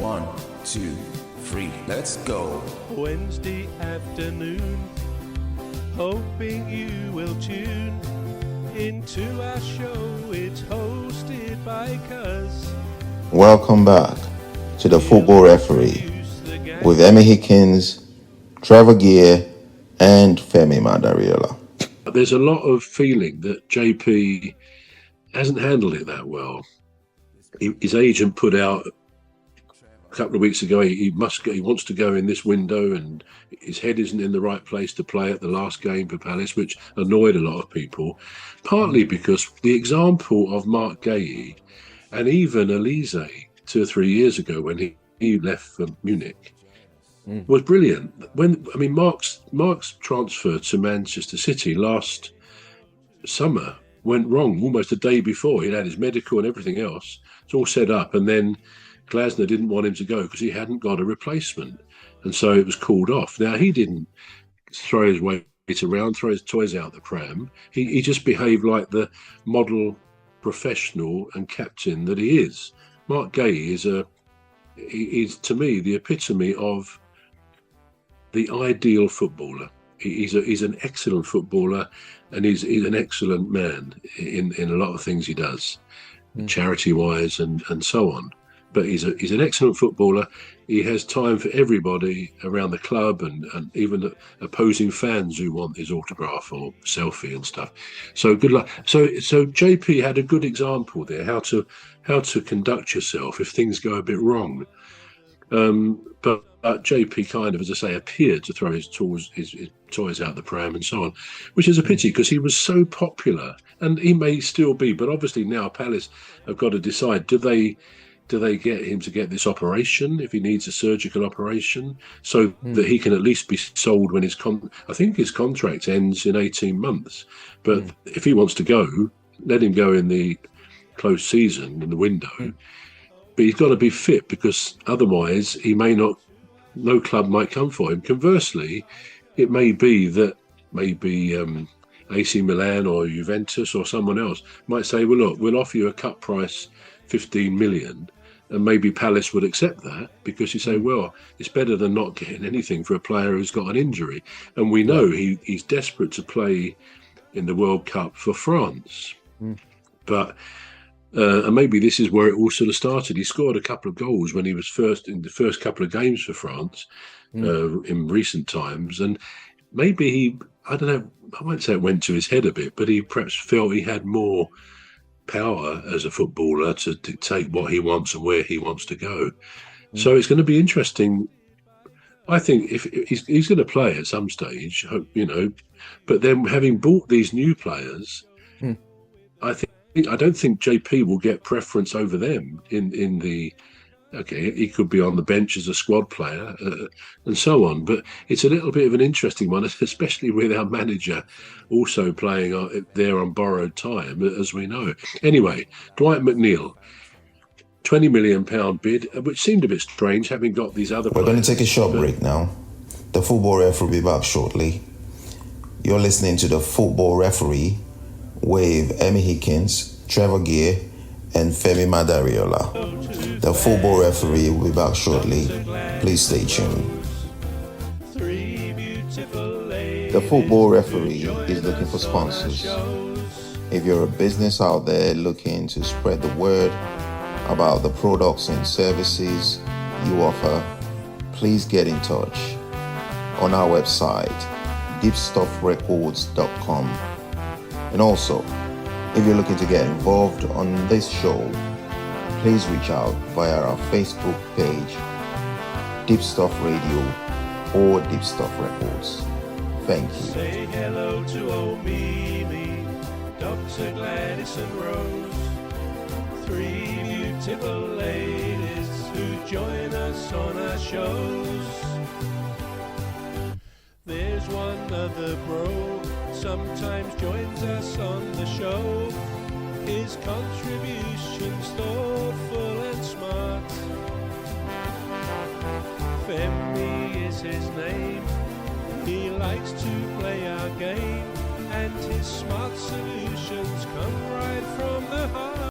1, 2, 3, let's go. Wednesday afternoon, hoping you will tune into our show. It's hosted by Cuz. Welcome back to the Football Referee with Emmy Hikins, Trevor Gear, and Femi Madariola. There's a lot of feeling that JP hasn't handled it that well. His agent put out a couple of weeks ago he wants to go in this window, and his head isn't in the right place to play at the last game for Palace, which annoyed a lot of people, partly because the example of Marc Guehi and even Elise 2 or 3 years ago when he left for Munich was brilliant. Marc's transfer to Manchester City last summer went wrong almost a day before. He'd had his medical and everything else. It's all set up, and then Glasner didn't want him to go because he hadn't got a replacement, and so it was called off. Now, he didn't throw his weight around, throw his toys out the pram. He just behaved like the model professional and captain that he is. Marc Guehi is to me the epitome of the ideal footballer. He's an excellent footballer, and he's an excellent man in a lot of things he does, charity-wise and so on. But he's an excellent footballer. He has time for everybody around the club and even the opposing fans who want his autograph or selfie and stuff. So good luck. So JP had a good example there, how to conduct yourself if things go a bit wrong. But JP kind of, as I say, appeared to throw his toys out the pram and so on, which is a pity because he was so popular, and he may still be. But obviously now Palace have got to decide: do they get him to get this operation if he needs a surgical operation, so that he can at least be sold when I think his contract ends in 18 months. But if he wants to go, let him go in the closed season, in the window. But he's got to be fit, because otherwise no club might come for him. Conversely, it may be that AC Milan or Juventus or someone else might say, well, look, we'll offer you a cut price 15 million. And maybe Palace would accept that, because you say, well, it's better than not getting anything for a player who's got an injury. And we know he's desperate to play in the World Cup for France. But and maybe this is where it all sort of started. He scored a couple of goals when he was in the first couple of games for France in recent times. And maybe I don't know, I won't say it went to his head a bit, but he perhaps felt he had more power as a footballer to dictate what he wants and where he wants to go. So it's going to be interesting. I think if he's going to play at some stage, but then having bought these new players, I don't think JP will get preference over them in the. Okay, he could be on the bench as a squad player and so on. But it's a little bit of an interesting one, especially with our manager also playing there on borrowed time, as we know. Anyway, Dwight McNeil, £20 million bid, which seemed a bit strange, having got these other players. We're going to take a short break now. The Football Referee will be back shortly. You're listening to the Football Referee with Emmy Hikins, Trevor Gear, and Femi Madariola. The Football Referee will be back shortly. Please stay tuned. The Football Referee is looking for sponsors. If you're a business out there looking to spread the word about the products and services you offer, please get in touch on our website, deepstuffrecords.com. And also, if you're looking to get involved on this show, please reach out via our Facebook page, Deepstuff Radio or Deepstuff Records. Thank you. Say hello to old Mimi, Dr. Gladys and Rose, 3 beautiful ladies who join us on our shows. There's one other bro, sometimes joins us on the show. His contribution's thoughtful and smart. Femi is his name. He likes to play our game, and his smart solutions come right from the heart.